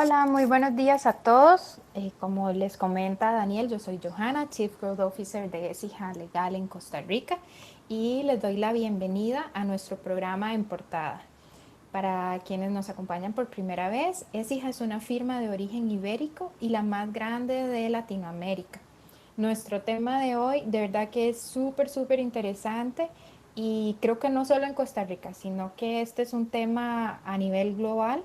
Hola, muy buenos días a todos. Como les comenta Daniel, yo soy Johanna, Chief Growth Officer de ESIJA Legal en Costa Rica y les doy la bienvenida a nuestro programa en portada. Para quienes nos acompañan por primera vez, ESIJA es una firma de origen ibérico y la más grande de Latinoamérica. Nuestro tema de hoy de verdad que es súper interesante y creo que no solo en Costa Rica, sino que este es un tema a nivel global.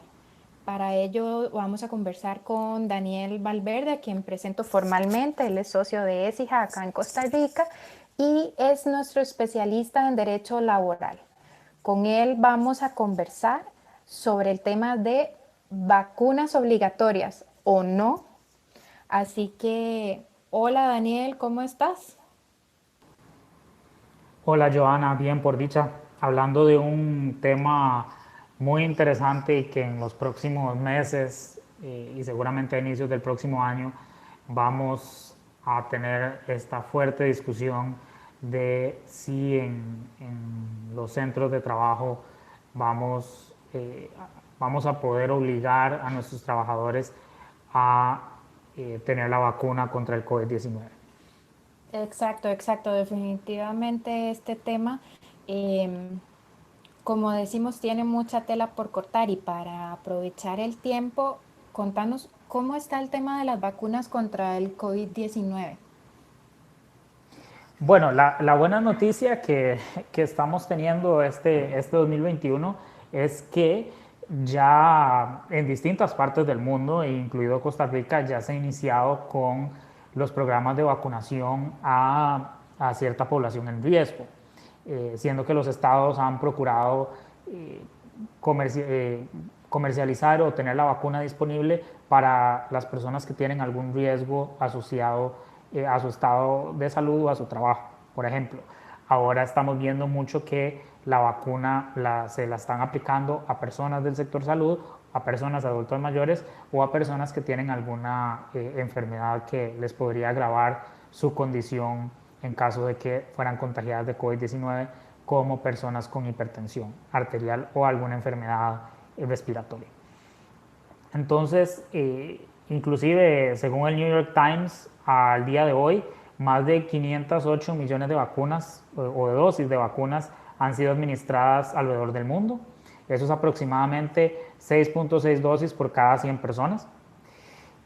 Para ello vamos a conversar con Daniel Valverde, a quien presento formalmente. Él es socio de ESIJA acá en Costa Rica y es nuestro especialista en derecho laboral. Con él vamos a conversar sobre el tema de vacunas obligatorias o no. Así que, hola Daniel, ¿cómo estás? Hola Joana, bien por dicha. Hablando de un tema muy interesante y que en los próximos meses y seguramente a inicios del próximo año vamos a tener esta fuerte discusión de si en los centros de trabajo vamos, vamos a poder obligar a nuestros trabajadores a tener la vacuna contra el COVID-19. Exacto, definitivamente este tema, em, como decimos, tiene mucha tela por cortar y para aprovechar el tiempo, contanos cómo está el tema de las vacunas contra el COVID-19. Bueno, la buena noticia que estamos teniendo este 2021 es que ya en distintas partes del mundo, incluido Costa Rica, ya se ha iniciado con los programas de vacunación a cierta población en riesgo, siendo que los estados han procurado eh, comerci comercializar o tener la vacuna disponible para las personas que tienen algún riesgo asociado a su estado de salud o a su trabajo. Por ejemplo, ahora estamos viendo mucho que la vacuna se la están aplicando a personas del sector salud, a personas adultos mayores o a personas que tienen alguna enfermedad que les podría agravar su condición en caso de que fueran contagiadas de COVID-19, como personas con hipertensión arterial o alguna enfermedad respiratoria. Entonces, inclusive según el New York Times, al día de hoy, más de 508 millones de vacunas o de dosis de vacunas han sido administradas alrededor del mundo. Eso es aproximadamente 6.6 dosis por cada 100 personas.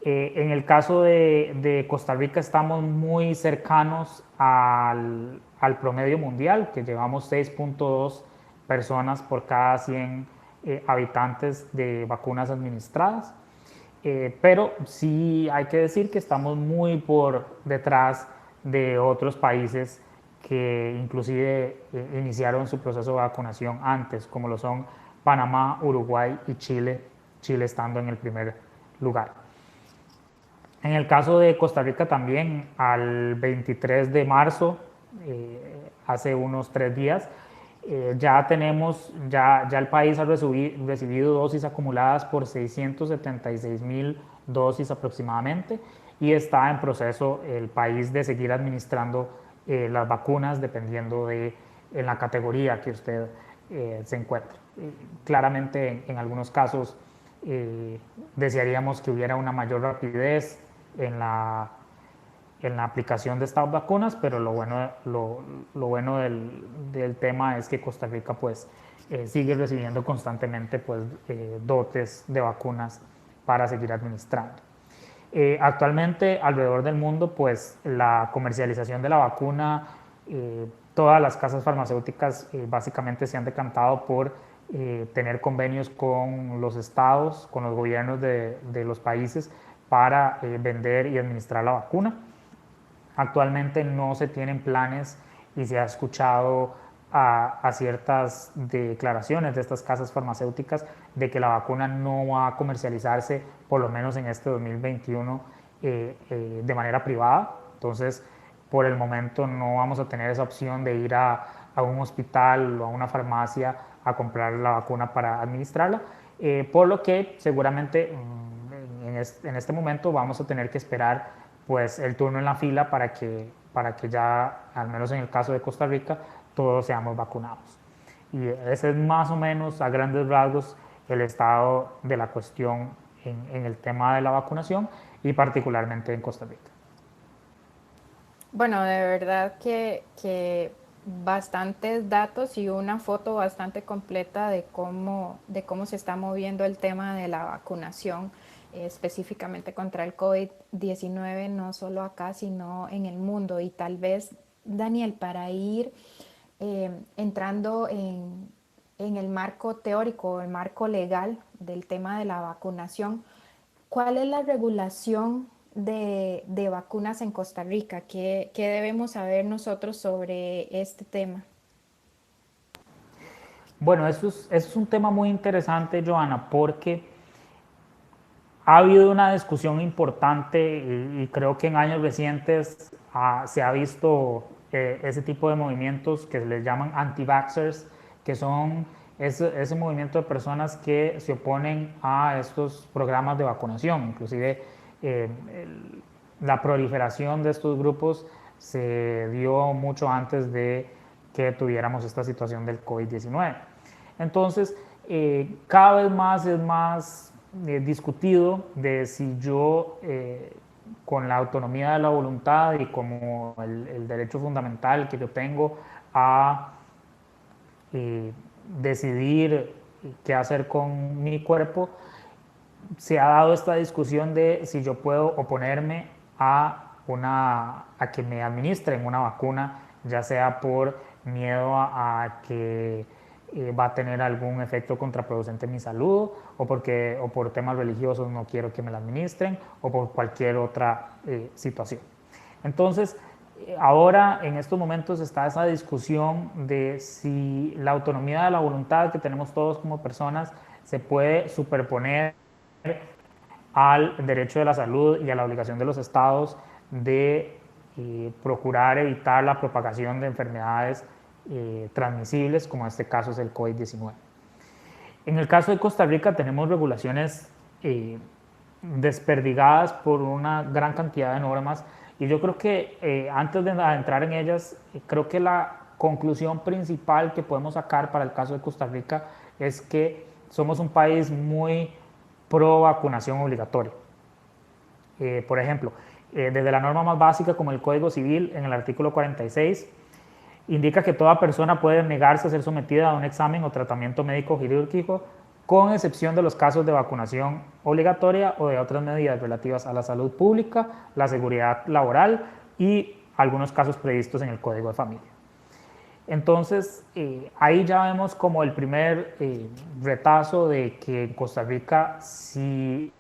En el caso de Costa Rica estamos muy cercanos al promedio mundial, que llevamos 6.2 personas por cada 100 habitantes de vacunas administradas. Pero sí hay que decir que estamos muy por detrás de otros países que inclusive iniciaron su proceso de vacunación antes, como lo son Panamá, Uruguay y Chile, Chile estando en el primer lugar. En el caso de Costa Rica también, al 23 de marzo, hace unos 3 días, ya el país ha recibido dosis acumuladas por 676.000 dosis aproximadamente y está en proceso el país de seguir administrando las vacunas dependiendo de en la categoría que usted se encuentre. Claramente en algunos casos desearíamos que hubiera una mayor rapidez en la aplicación de estas vacunas, pero lo bueno del tema es que Costa Rica pues sigue recibiendo constantemente pues dotes de vacunas para seguir administrando. Actualmente alrededor del mundo pues la comercialización de la vacuna, todas las casas farmacéuticas básicamente se han decantado por tener convenios con los estados, con los gobiernos de los países para vender y administrar la vacuna. Actualmente no se tienen planes y se ha escuchado a ciertas declaraciones de estas casas farmacéuticas de que la vacuna no va a comercializarse, por lo menos en este 2021, de manera privada. Entonces, por el momento no vamos a tener esa opción de ir a un hospital o a una farmacia a comprar la vacuna para administrarla, por lo que seguramente en este momento vamos a tener que esperar pues el turno en la fila para que ya, al menos en el caso de Costa Rica, todos seamos vacunados. Y ese es más o menos a grandes rasgos el estado de la cuestión en el tema de la vacunación y particularmente en Costa Rica. Bueno, de verdad que bastantes datos y una foto bastante completa de cómo se está moviendo el tema de la vacunación, específicamente contra el COVID-19, no solo acá, sino en el mundo. Y tal vez, Daniel, para ir entrando en el marco teórico, el marco legal del tema de la vacunación, ¿cuál es la regulación de vacunas en Costa Rica? ¿Qué debemos saber nosotros sobre este tema? Bueno, eso es un tema muy interesante, Joana, porque ha habido una discusión importante y creo que en años recientes se ha visto ese tipo de movimientos que se les llaman anti-vaxxers, que son ese movimiento de personas que se oponen a estos programas de vacunación. Inclusive la proliferación de estos grupos se dio mucho antes de que tuviéramos esta situación del COVID-19. Entonces, cada vez más es más discutido de si yo, con la autonomía de la voluntad y como el derecho fundamental que yo tengo a decidir qué hacer con mi cuerpo, se ha dado esta discusión de si yo puedo oponerme a que me administren una vacuna, ya sea por miedo a que va a tener algún efecto contraproducente en mi salud, o por temas religiosos no quiero que me la administren, o por cualquier otra situación. Entonces, ahora en estos momentos está esa discusión de si la autonomía de la voluntad que tenemos todos como personas se puede superponer al derecho de la salud y a la obligación de los estados de procurar evitar la propagación de enfermedades transmisibles, como en este caso es el COVID-19. En el caso de Costa Rica tenemos regulaciones desperdigadas por una gran cantidad de normas y yo creo que antes de entrar en ellas, creo que la conclusión principal que podemos sacar para el caso de Costa Rica es que somos un país muy pro vacunación obligatoria. Por ejemplo, desde la norma más básica como el Código Civil, en el artículo 46, indica que toda persona puede negarse a ser sometida a un examen o tratamiento médico quirúrgico, con excepción de los casos de vacunación obligatoria o de otras medidas relativas a la salud pública, la seguridad laboral y algunos casos previstos en el Código de Familia. Entonces, ahí ya vemos como el primer retazo de que en Costa Rica, si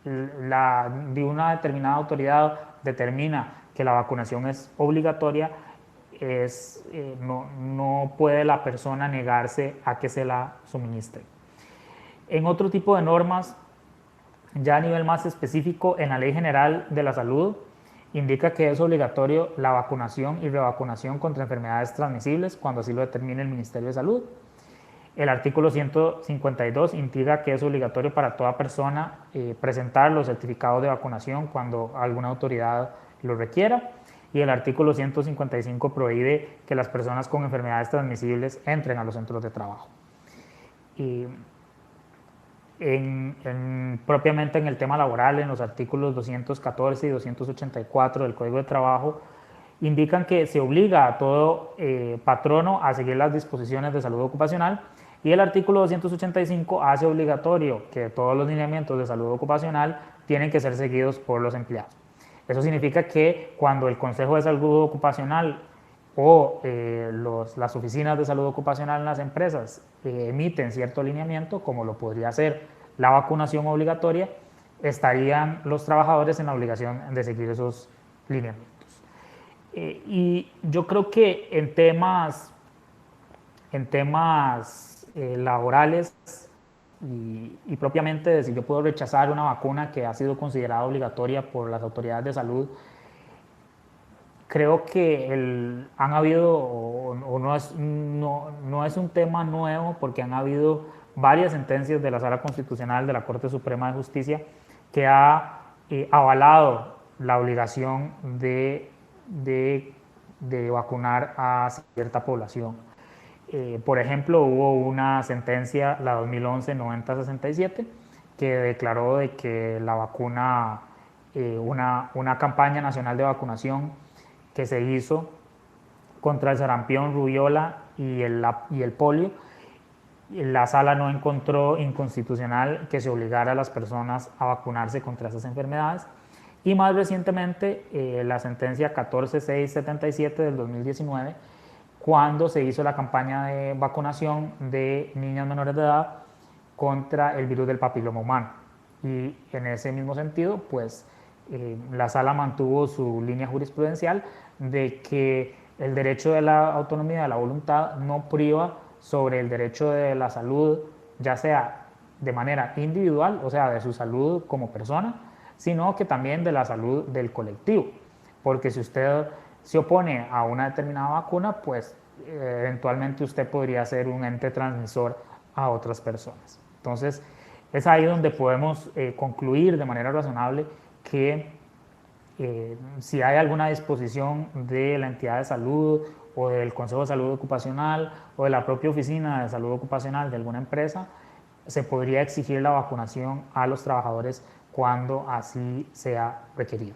de una determinada autoridad determina que la vacunación es obligatoria, no puede la persona negarse a que se la suministre. En otro tipo de normas, ya a nivel más específico, en la Ley General de la Salud, indica que es obligatorio la vacunación y revacunación contra enfermedades transmisibles cuando así lo determine el Ministerio de Salud. El artículo 152 indica que es obligatorio para toda persona presentar los certificados de vacunación cuando alguna autoridad lo requiera. Y el artículo 155 prohíbe que las personas con enfermedades transmisibles entren a los centros de trabajo. Y propiamente en el tema laboral, en los artículos 214 y 284 del Código de Trabajo, indican que se obliga a todo patrono a seguir las disposiciones de salud ocupacional, y el artículo 285 hace obligatorio que todos los lineamientos de salud ocupacional tienen que ser seguidos por los empleados. Eso significa que cuando el Consejo de Salud Ocupacional o las oficinas de salud ocupacional en las empresas emiten cierto lineamiento, como lo podría ser la vacunación obligatoria, estarían los trabajadores en la obligación de seguir esos lineamientos. Y yo creo que en temas laborales y propiamente de si yo puedo rechazar una vacuna que ha sido considerada obligatoria por las autoridades de salud, creo que han habido, o no es un tema nuevo, porque han habido varias sentencias de la Sala Constitucional de la Corte Suprema de Justicia que ha avalado la obligación de vacunar a cierta población. Por ejemplo, hubo una sentencia, la 2011-9067, que declaró de que la vacuna, una campaña nacional de vacunación que se hizo contra el sarampión, rubiola y el polio, la sala no encontró inconstitucional que se obligara a las personas a vacunarse contra esas enfermedades. Y más recientemente, la sentencia 14677 del 2019, cuando se hizo la campaña de vacunación de niñas menores de edad contra el virus del papiloma humano. Y en ese mismo sentido, pues la sala mantuvo su línea jurisprudencial de que el derecho de la autonomía de la voluntad no priva sobre el derecho de la salud, ya sea de manera individual, o sea, de su salud como persona, sino que también de la salud del colectivo. Porque si usted se opone a una determinada vacuna, pues eventualmente usted podría ser un ente transmisor a otras personas. Entonces, es ahí donde podemos concluir de manera razonable que si hay alguna disposición de la entidad de salud o del Consejo de Salud Ocupacional o de la propia Oficina de Salud Ocupacional de alguna empresa, se podría exigir la vacunación a los trabajadores cuando así sea requerido.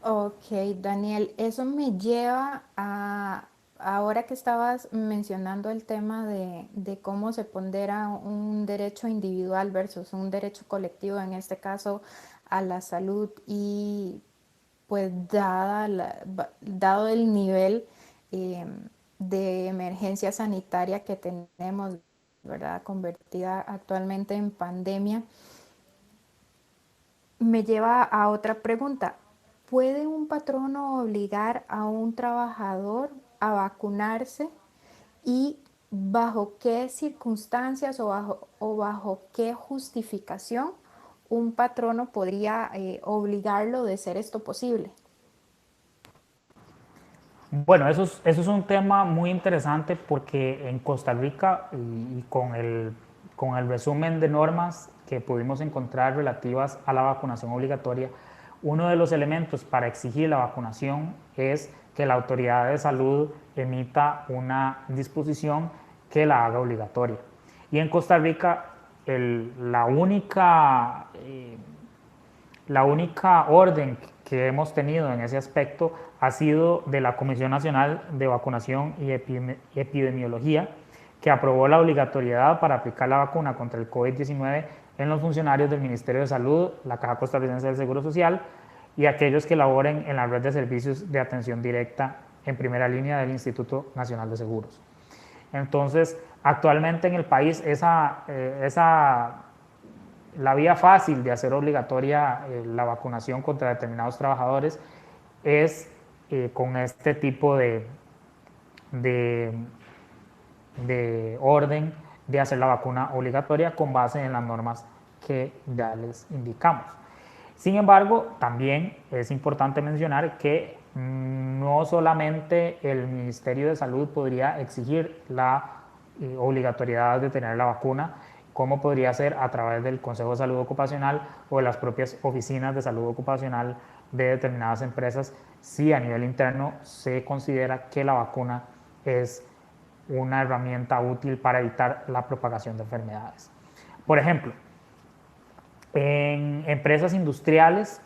Ok, Daniel, eso me lleva a, ahora que estabas mencionando el tema de cómo se pondera un derecho individual versus un derecho colectivo, en este caso a la salud, y pues dado el nivel eh, de emergencia sanitaria que tenemos, ¿verdad? Convertida actualmente en pandemia, me lleva a otra pregunta. ¿Puede un patrono obligar a un trabajador a vacunarse y bajo qué circunstancias o bajo qué justificación un patrono podría obligarlo de ser esto posible? Bueno, eso es un tema muy interesante porque en Costa Rica y con el resumen de normas que pudimos encontrar relativas a la vacunación obligatoria, uno de los elementos para exigir la vacunación es que la autoridad de salud emita una disposición que la haga obligatoria. Y en Costa Rica la única orden que hemos tenido en ese aspecto ha sido de la Comisión Nacional de Vacunación y Epidemiología, que aprobó la obligatoriedad para aplicar la vacuna contra el COVID-19 en los funcionarios del Ministerio de Salud, la Caja Costarricense del Seguro Social y aquellos que laboren en la red de servicios de atención directa en primera línea del Instituto Nacional de Seguros. Entonces, actualmente en el país la vía fácil de hacer obligatoria la vacunación contra determinados trabajadores es con este tipo de, de orden de hacer la vacuna obligatoria con base en las normas que ya les indicamos. Sin embargo, también es importante mencionar que no solamente el Ministerio de Salud podría exigir la obligatoriedad de tener la vacuna, como podría ser a través del Consejo de Salud Ocupacional o de las propias oficinas de salud ocupacional de determinadas empresas, si a nivel interno se considera que la vacuna es una herramienta útil para evitar la propagación de enfermedades. Por ejemplo, en empresas industriales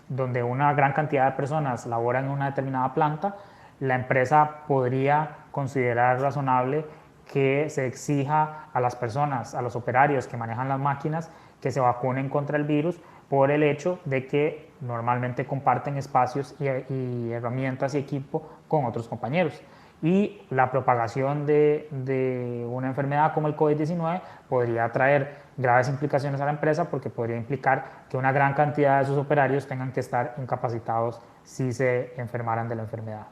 donde una gran cantidad de personas laboran en una determinada planta, la empresa podría considerar razonable que se exija a las personas, a los operarios que manejan las máquinas, que se vacunen contra el virus por el hecho de que normalmente comparten espacios y herramientas y equipo con otros compañeros. Y la propagación de una enfermedad como el COVID-19 podría traer graves implicaciones a la empresa porque podría implicar que una gran cantidad de sus operarios tengan que estar incapacitados si se enfermaran de la enfermedad.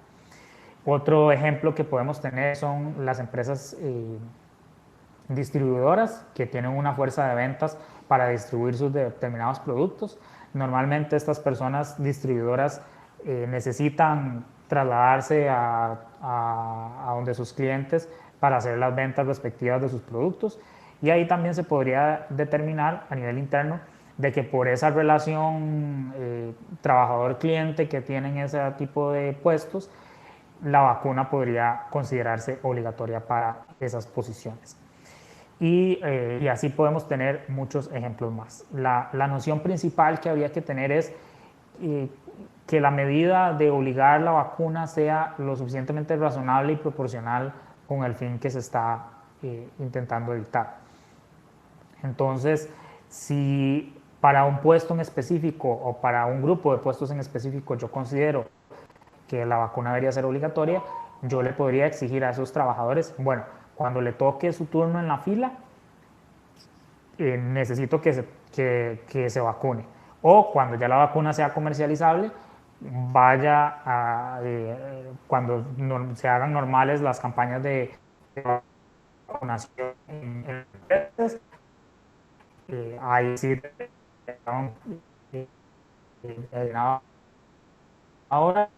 Otro ejemplo que podemos tener son las empresas distribuidoras que tienen una fuerza de ventas para distribuir sus determinados productos. Normalmente estas personas distribuidoras necesitan trasladarse a donde sus clientes para hacer las ventas respectivas de sus productos, y ahí también se podría determinar a nivel interno de que por esa relación trabajador-cliente que tienen ese tipo de puestos, la vacuna podría considerarse obligatoria para esas posiciones. y así podemos tener muchos ejemplos más. La noción principal que habría que tener es eh, que la medida de obligar la vacuna sea lo suficientemente razonable y proporcional con el fin que se está intentando evitar. Entonces, si para un puesto en específico o para un grupo de puestos en específico yo considero que la vacuna debería ser obligatoria, yo le podría exigir a esos trabajadores, bueno, cuando le toque su turno en la fila, necesito que se vacune. O cuando ya la vacuna sea comercializable, vaya a, se hagan normales las campañas de vacunación en empresas, ahí sí ahora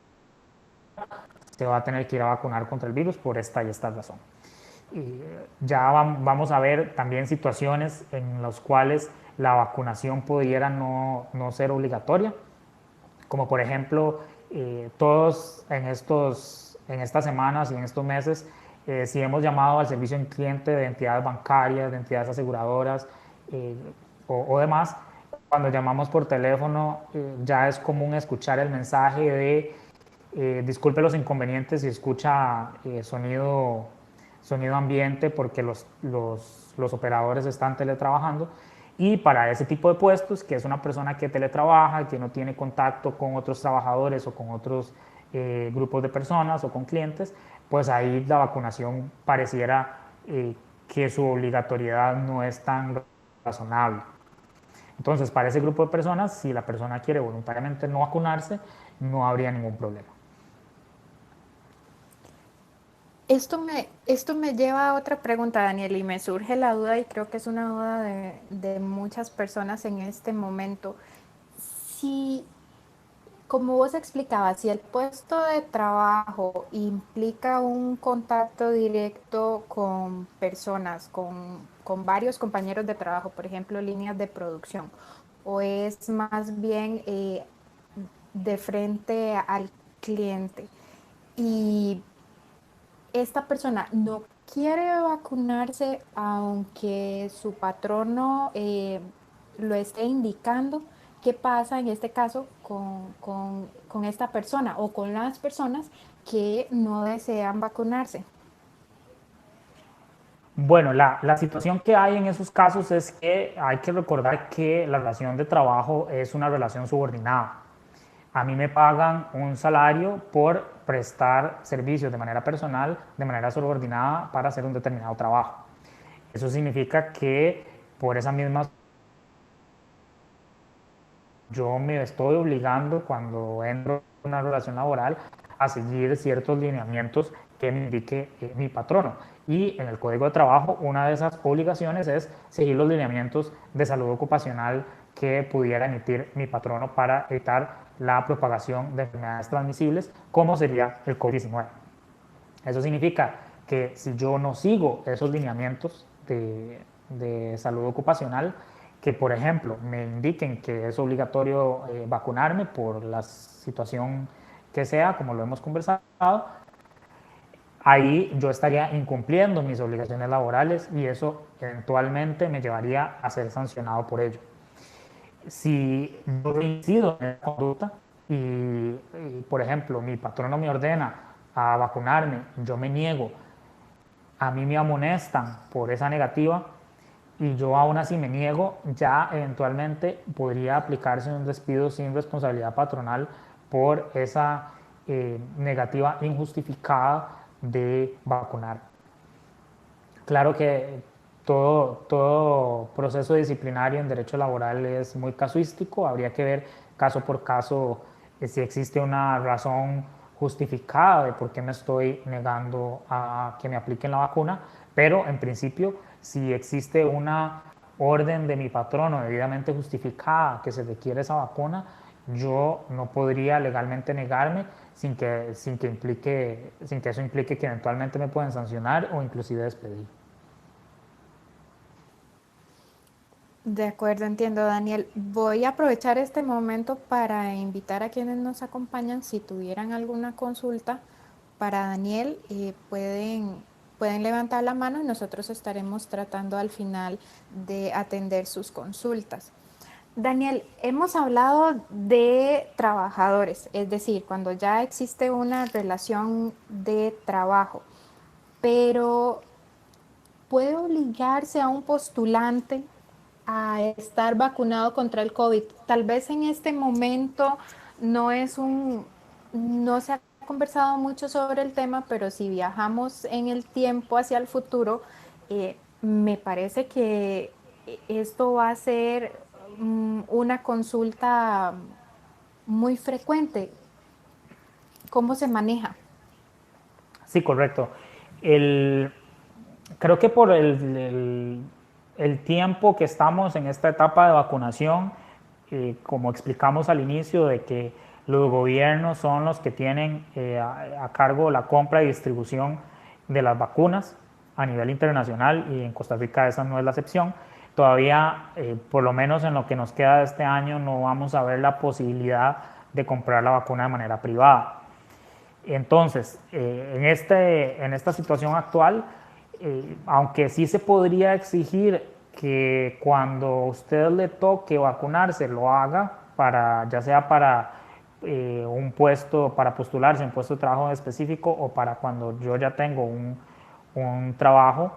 se va a tener que ir a vacunar contra el virus por esta y esta razón. Y ya vamos a ver también situaciones en las cuales la vacunación pudiera no ser obligatoria, como por ejemplo, todos en estas semanas y en estos meses, si hemos llamado al servicio en cliente de entidades bancarias, de entidades aseguradoras eh, o demás, cuando llamamos por teléfono ya es común escuchar el mensaje de disculpe los inconvenientes si escucha sonido ambiente porque los operadores están teletrabajando. Y para ese tipo de puestos, que es una persona que teletrabaja, que no tiene contacto con otros trabajadores o con otros grupos de personas o con clientes, pues ahí la vacunación pareciera que su obligatoriedad no es tan razonable. Entonces, para ese grupo de personas, si la persona quiere voluntariamente no vacunarse, no habría ningún problema. Esto me lleva a otra pregunta, Daniel, y me surge la duda, y creo que es una duda de muchas personas en este momento. Si, como vos explicabas, si el puesto de trabajo implica un contacto directo con personas, con varios compañeros de trabajo, por ejemplo, líneas de producción, o es más bien de frente al cliente, y esta persona no quiere vacunarse aunque su patrono lo esté indicando, ¿qué pasa en este caso con esta persona o con las personas que no desean vacunarse? Bueno, la situación que hay en esos casos es que hay que recordar que la relación de trabajo es una relación subordinada. A mí me pagan un salario por prestar servicios de manera personal, de manera subordinada para hacer un determinado trabajo. Eso significa que por esa misma yo me estoy obligando cuando entro en una relación laboral a seguir ciertos lineamientos que me indique mi patrono. Y en el Código de Trabajo, una de esas obligaciones es seguir los lineamientos de salud ocupacional que pudiera emitir mi patrono para evitar la propagación de enfermedades transmisibles, como sería el COVID-19. Eso significa que si yo no sigo esos lineamientos de salud ocupacional, que por ejemplo me indiquen que es obligatorio vacunarme por la situación que sea, como lo hemos conversado, ahí yo estaría incumpliendo mis obligaciones laborales y eso eventualmente me llevaría a ser sancionado por ello. Si yo incido en esa conducta por ejemplo, mi patrono me ordena a vacunarme, yo me niego, a mí me amonestan por esa negativa y yo aún así me niego, ya eventualmente podría aplicarse un despido sin responsabilidad patronal por esa negativa injustificada de vacunar. Claro que todo proceso disciplinario en derecho laboral es muy casuístico, habría que ver caso por caso si existe una razón justificada de por qué me estoy negando a que me apliquen la vacuna, pero en principio si existe una orden de mi patrono debidamente justificada que se requiere esa vacuna, yo no podría legalmente negarme sin que eso implique que eventualmente me pueden sancionar o inclusive despedir. De acuerdo, entiendo, Daniel. Voy a aprovechar este momento para invitar a quienes nos acompañan, si tuvieran alguna consulta para Daniel, pueden levantar la mano y nosotros estaremos tratando al final de atender sus consultas. Daniel, hemos hablado de trabajadores, es decir, cuando ya existe una relación de trabajo, pero ¿puede obligarse a un postulante a estar vacunado contra el COVID? Tal vez en este momento no es un, no se ha conversado mucho sobre el tema, pero si viajamos en el tiempo hacia el futuro, me parece que esto va a ser una consulta muy frecuente. ¿Cómo se maneja? Sí, correcto. El, Creo que por el tiempo que estamos en esta etapa de vacunación, como explicamos al inicio, de que los gobiernos son los que tienen a cargo la compra y distribución de las vacunas a nivel internacional, y en Costa Rica esa no es la excepción. Todavía, por lo menos en lo que nos queda de este año, no vamos a ver la posibilidad de comprar la vacuna de manera privada. Entonces, en esta situación actual, aunque sí se podría exigir que cuando usted le toque vacunarse lo haga, para, ya sea para un puesto, para postularse a un puesto de trabajo en específico, o para cuando yo ya tengo un trabajo,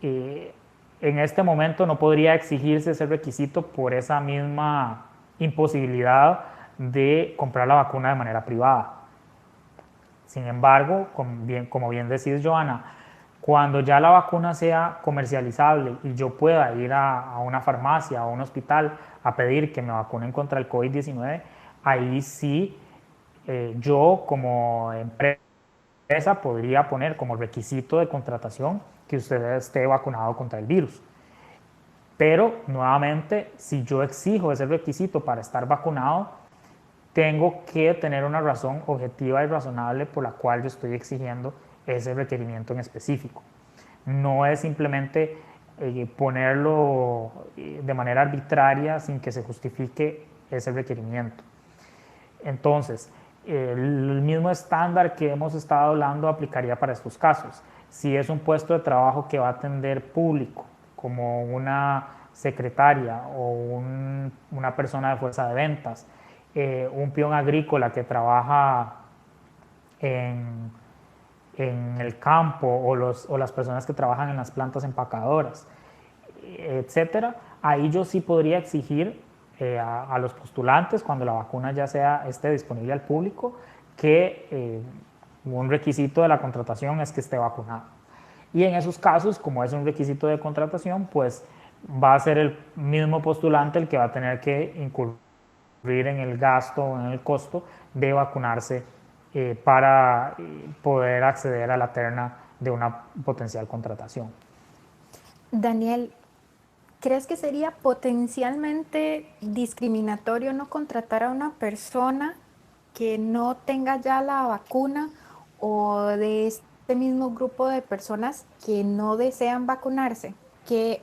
eh, en este momento no podría exigirse ese requisito por esa misma imposibilidad de comprar la vacuna de manera privada. Sin embargo, como bien decís, Joana, cuando ya la vacuna sea comercializable y yo pueda ir a una farmacia o a un hospital a pedir que me vacunen contra el COVID-19, ahí sí, yo como empresa podría poner como requisito de contratación que usted esté vacunado contra el virus. Pero nuevamente, si yo exijo ese requisito para estar vacunado, tengo que tener una razón objetiva y razonable por la cual yo estoy exigiendo ese requerimiento en específico. No es simplemente ponerlo de manera arbitraria sin que se justifique ese requerimiento. Entonces, el mismo estándar que hemos estado hablando aplicaría para estos casos. Si es un puesto de trabajo que va a atender público, como una secretaria o una persona de fuerza de ventas, un peón agrícola que trabaja en, en el campo, o las personas que trabajan en las plantas empacadoras, etcétera, ahí yo sí podría exigir a los postulantes, cuando la vacuna ya esté disponible al público, que un requisito de la contratación es que esté vacunado. Y en esos casos, como es un requisito de contratación, pues va a ser el mismo postulante el que va a tener que incurrir en el gasto, en el costo de vacunarse para poder acceder a la terna de una potencial contratación. Daniel, ¿crees que sería potencialmente discriminatorio no contratar a una persona que no tenga ya la vacuna, o de este mismo grupo de personas que no desean vacunarse?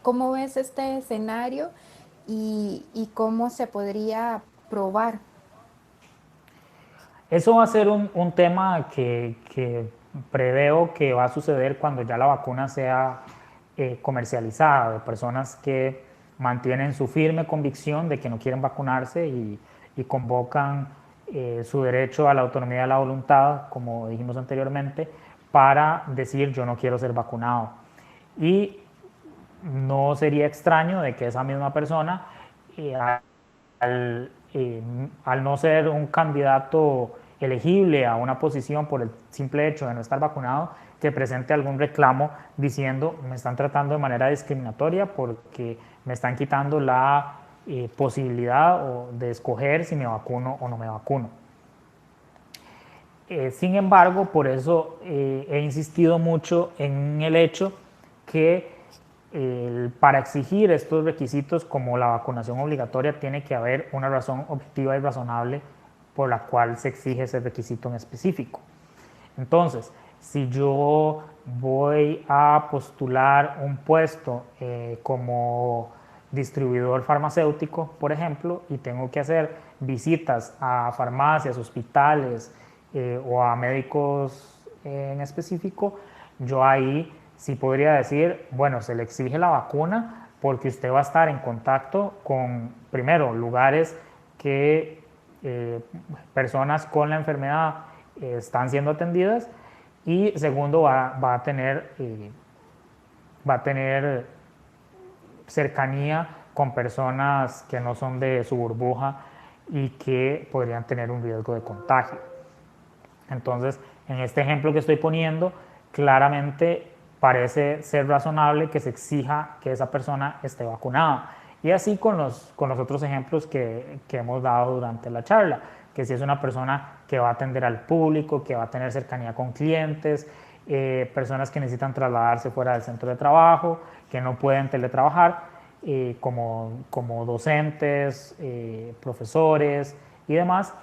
¿Cómo ves este escenario y cómo se podría probar? Eso va a ser un tema que preveo que va a suceder cuando ya la vacuna sea comercializada, de personas que mantienen su firme convicción de que no quieren vacunarse y convocan su derecho a la autonomía de la voluntad, como dijimos anteriormente, para decir yo no quiero ser vacunado. Y no sería extraño de que esa misma persona, eh, al no ser un candidato elegible a una posición por el simple hecho de no estar vacunado, que presente algún reclamo diciendo me están tratando de manera discriminatoria porque me están quitando la posibilidad de escoger si me vacuno o no me vacuno. Sin embargo, por eso he insistido mucho en el hecho que para exigir estos requisitos como la vacunación obligatoria tiene que haber una razón objetiva y razonable por la cual se exige ese requisito en específico. Entonces, si yo voy a postular un puesto como distribuidor farmacéutico, por ejemplo, y tengo que hacer visitas a farmacias, hospitales o a médicos en específico, yo ahí sí podría decir, bueno, se le exige la vacuna porque usted va a estar en contacto con, primero, lugares que personas con la enfermedad están siendo atendidas, y segundo, va a tener cercanía con personas que no son de su burbuja y que podrían tener un riesgo de contagio. Entonces, en este ejemplo que estoy poniendo, claramente parece ser razonable que se exija que esa persona esté vacunada. Y así con los otros ejemplos que hemos dado durante la charla, que si es una persona que va a atender al público, que va a tener cercanía con clientes, personas que necesitan trasladarse fuera del centro de trabajo, que no pueden teletrabajar, como docentes, profesores y demás,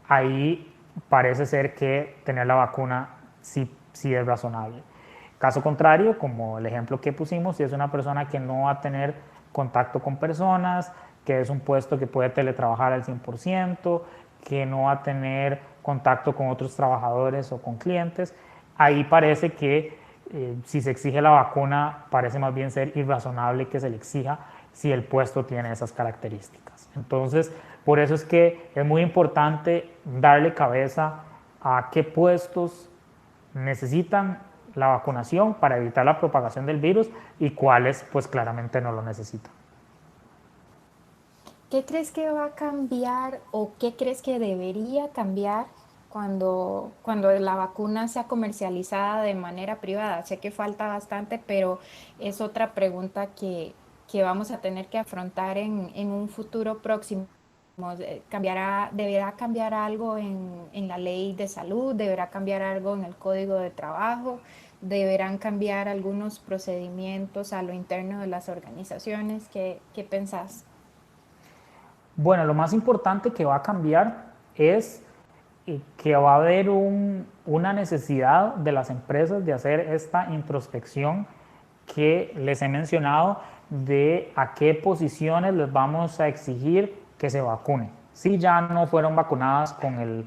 ahí parece ser que tener la vacuna sí es razonable. Caso contrario, como el ejemplo que pusimos, si es una persona que no va a tener contacto con personas, que es un puesto que puede teletrabajar al 100%, que no va a tener contacto con otros trabajadores o con clientes, ahí parece que si se exige la vacuna, parece más bien ser irrazonable que se le exija si el puesto tiene esas características. Entonces, por eso es que es muy importante darle cabeza a qué puestos necesitan la vacunación para evitar la propagación del virus y cuáles pues claramente no lo necesitan. ¿Qué crees que va a cambiar o qué crees que debería cambiar cuando la vacuna sea comercializada de manera privada? Sé que falta bastante, pero es otra pregunta que vamos a tener que afrontar en un futuro próximo. ¿Deberá cambiar algo en la ley de salud? ¿Deberá cambiar algo en el código de trabajo? ¿Deberán cambiar algunos procedimientos a lo interno de las organizaciones? ¿Qué pensás? Bueno, lo más importante que va a cambiar es que va a haber una necesidad de las empresas de hacer esta introspección que les he mencionado de a qué posiciones les vamos a exigir que se vacunen, si ya no fueron vacunadas con el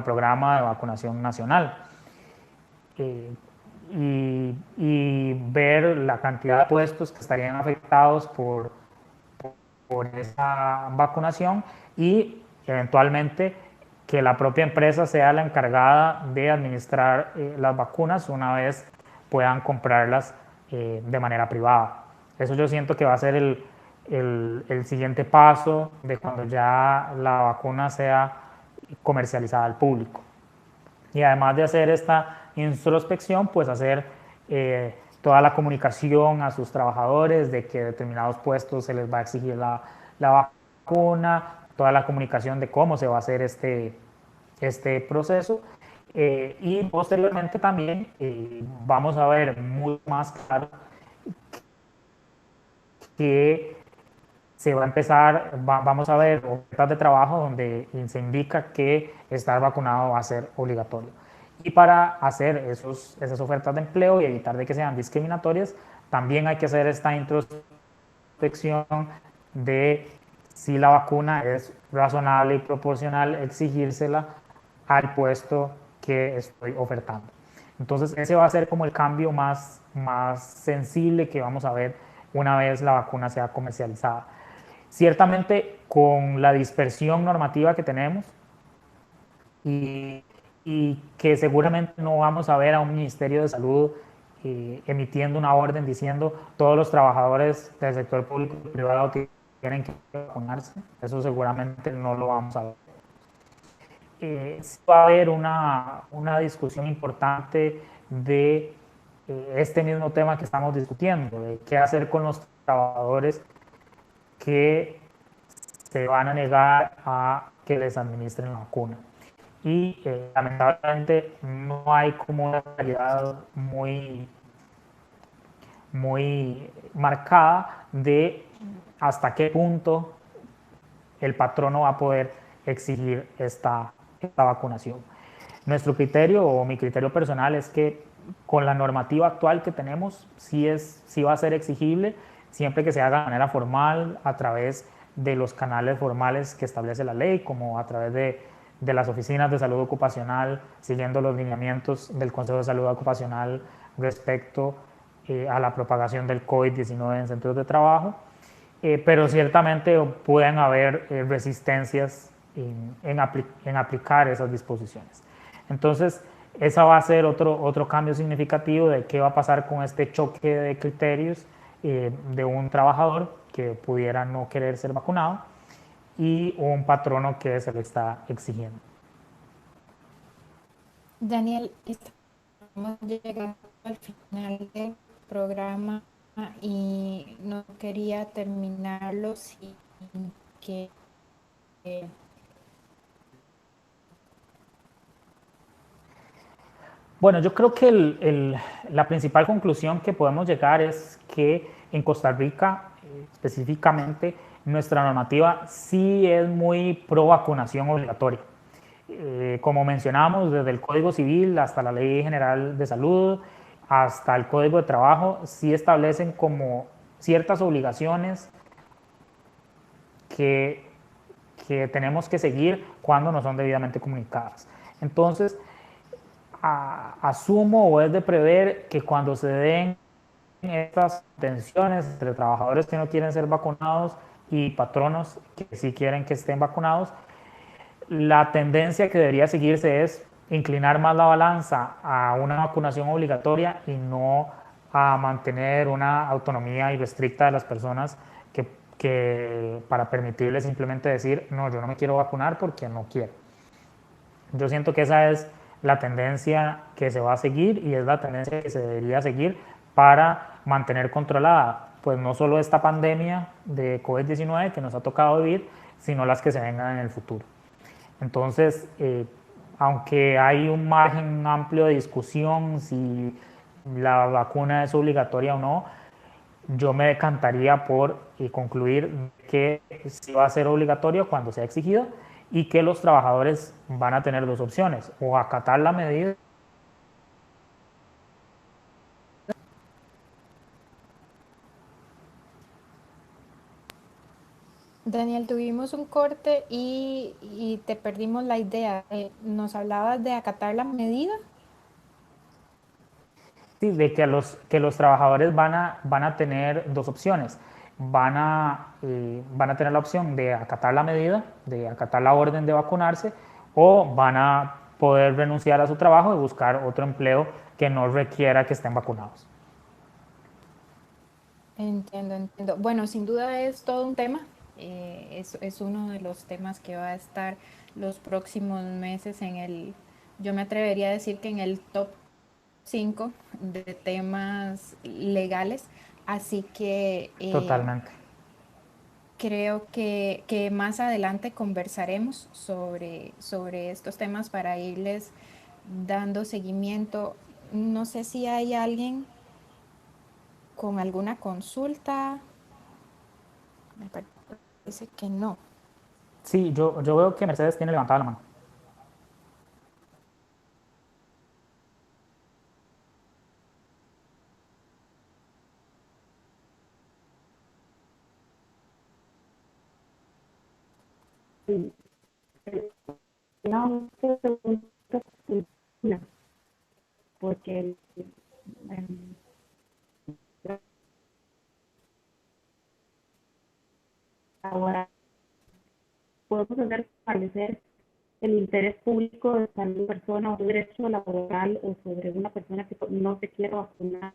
programa de vacunación nacional. Eh, y ver la cantidad de puestos que estarían afectados por esa vacunación, y eventualmente que la propia empresa sea la encargada de administrar las vacunas una vez puedan comprarlas de manera privada. Eso yo siento que va a ser el siguiente paso de cuando ya la vacuna sea comercializada al público. Y además de hacer esta introspección, pues hacer toda la comunicación a sus trabajadores de que determinados puestos se les va a exigir la vacuna, toda la comunicación de cómo se va a hacer este proceso. Y posteriormente también vamos a ver mucho más claro que se va a empezar, vamos a ver ofertas de trabajo donde se indica que estar vacunado va a ser obligatorio. Y para hacer esas ofertas de empleo y evitar de que sean discriminatorias, también hay que hacer esta introspección de si la vacuna es razonable y proporcional exigírsela al puesto que estoy ofertando. Entonces ese va a ser como el cambio más sensible que vamos a ver una vez la vacuna sea comercializada. Ciertamente con la dispersión normativa que tenemos y, y que seguramente no vamos a ver a un Ministerio de Salud emitiendo una orden diciendo todos los trabajadores del sector público y privado tienen que vacunarse, eso seguramente no lo vamos a ver. Sí va a haber una discusión importante de este mismo tema que estamos discutiendo, de qué hacer con los trabajadores que se van a negar a que les administren la vacuna. Y lamentablemente no hay como una realidad muy marcada de hasta qué punto el patrono va a poder exigir esta vacunación. Nuestro criterio o mi criterio personal es que con la normativa actual que tenemos sí va a ser exigible siempre que se haga de manera formal a través de los canales formales que establece la ley, como a través de las oficinas de salud ocupacional, siguiendo los lineamientos del Consejo de Salud Ocupacional respecto a la propagación del COVID-19 en centros de trabajo, pero ciertamente pueden haber resistencias en aplicar esas disposiciones. Entonces, esa va a ser otro cambio significativo de qué va a pasar con este choque de criterios de un trabajador que pudiera no querer ser vacunado y un patrono que se lo está exigiendo. Daniel, estamos llegando al final del programa y no quería terminarlo sin que Bueno, yo creo que la principal conclusión que podemos llegar es que en Costa Rica, específicamente, nuestra normativa sí es muy pro vacunación obligatoria. Como mencionamos, desde el Código Civil hasta la Ley General de Salud, hasta el Código de Trabajo, sí establecen como ciertas obligaciones que, que tenemos que seguir cuando no son debidamente comunicadas. Entonces, asumo o es de prever que cuando se den estas tensiones entre trabajadores que no quieren ser vacunados y patronos que sí quieren que estén vacunados, la tendencia que debería seguirse es inclinar más la balanza a una vacunación obligatoria y no a mantener una autonomía irrestricta de las personas que para permitirles simplemente decir, no, yo no me quiero vacunar porque no quiero. Yo siento que esa es la tendencia que se va a seguir y es la tendencia que se debería seguir para mantener controlada, pues no solo esta pandemia de COVID-19 que nos ha tocado vivir, sino las que se vengan en el futuro. Entonces, aunque hay un margen amplio de discusión si la vacuna es obligatoria o no, yo me decantaría por concluir que sí va a ser obligatorio cuando sea exigido y que los trabajadores van a tener dos opciones, o acatar la medida. Daniel, tuvimos un corte y te perdimos la idea. Nos hablabas de acatar la medida. Sí, de que los trabajadores van a tener dos opciones. Van a tener la opción de acatar la medida, de acatar la orden de vacunarse, o van a poder renunciar a su trabajo y buscar otro empleo que no requiera que estén vacunados. Entiendo, entiendo. Bueno, sin duda es todo un tema. Es uno de los temas que va a estar los próximos meses yo me atrevería a decir que en el top 5 de temas legales. Así que Totalmente. creo que más adelante conversaremos sobre estos temas para irles dando seguimiento. No sé si hay alguien con alguna consulta. Me parece que no. Sí, yo veo que Mercedes tiene levantada la mano. No, porque ahora podemos hacer establecer el interés público de salud persona o un derecho laboral o sobre una persona que no se quiere vacunar.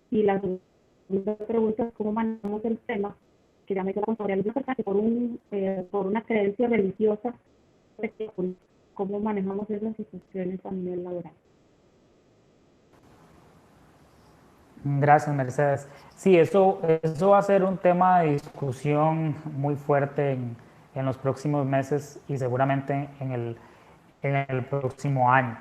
Y la segunda pregunta es cómo manejamos el tema, que ya me queda sobre alguna persona que por una creencia religiosa, cómo manejamos esas situaciones a nivel laboral. Gracias, Mercedes. Sí, eso va a ser un tema de discusión muy fuerte en los próximos meses y seguramente en el próximo año.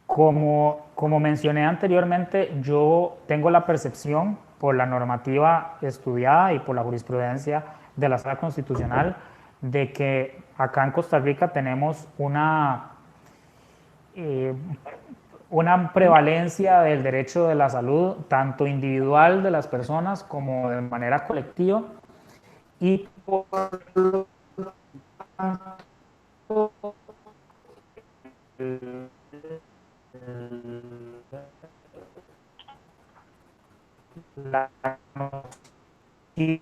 Como mencioné anteriormente, yo tengo la percepción por la normativa estudiada y por la jurisprudencia de la Sala Constitucional de que acá en Costa Rica tenemos eh, una prevalencia del derecho de la salud, tanto individual de las personas como de manera colectiva, y por lo tanto, la noticia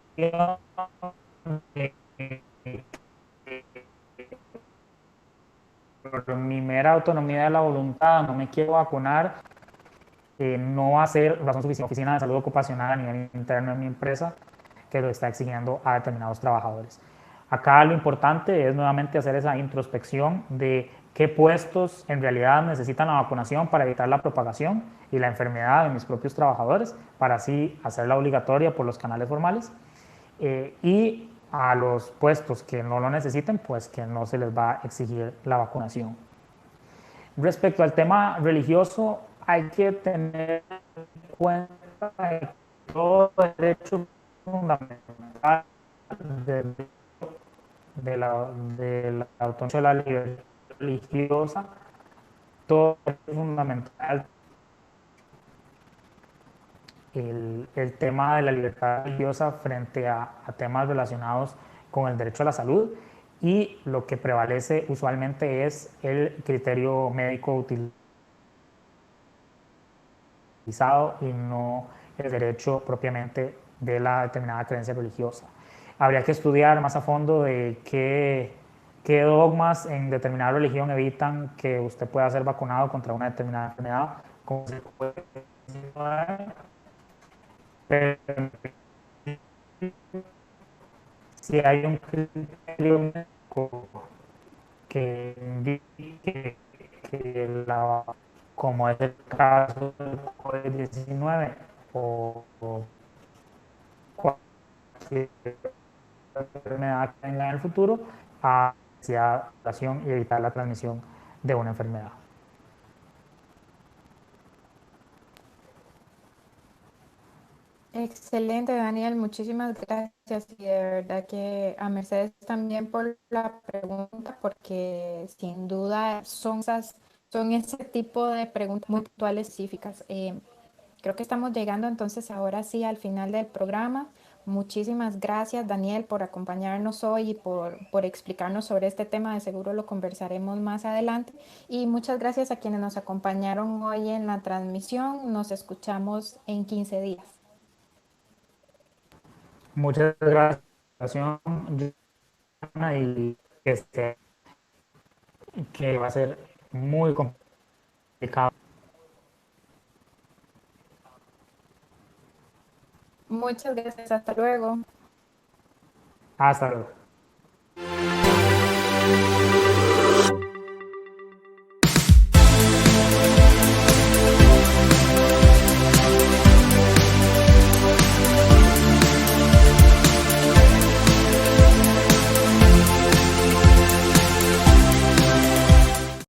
de por mi mera autonomía de la voluntad no me quiero vacunar, no va a ser razón suficiente. La Oficina de Salud Ocupacional a nivel interno de mi empresa que lo está exigiendo a determinados trabajadores. Acá lo importante es nuevamente hacer esa introspección de qué puestos en realidad necesitan la vacunación para evitar la propagación y la enfermedad de mis propios trabajadores, para así hacerla obligatoria por los canales formales, y a los puestos que no lo necesiten, pues que no se les va a exigir la vacunación. Respecto al tema religioso, hay que tener en cuenta que todo derecho fundamental de, de la autonomía de la libertad religiosa, todo es fundamental. El tema de la libertad religiosa frente a temas relacionados con el derecho a la salud, y lo que prevalece usualmente es el criterio médico utilizado y no el derecho propiamente de la determinada creencia religiosa. Habría que estudiar más a fondo de qué dogmas en determinada religión evitan que usted pueda ser vacunado contra una determinada enfermedad, como se puede decir, pero si hay un criterio médico que indique que como es el caso del COVID-19 o cualquier enfermedad que venga en el futuro, a la y evitar la transmisión de una enfermedad. Excelente, Daniel, muchísimas gracias y de verdad que a Mercedes también por la pregunta, porque sin duda son ese tipo de preguntas muy puntuales, específicas. Creo que estamos llegando entonces ahora sí al final del programa. Muchísimas gracias, Daniel, por acompañarnos hoy y por explicarnos sobre este tema. De seguro lo conversaremos más adelante. Y muchas gracias a quienes nos acompañaron hoy en la transmisión. Nos escuchamos en 15 días. Muchas gracias, y que va a ser muy complicado. Muchas gracias. Hasta luego. Hasta luego.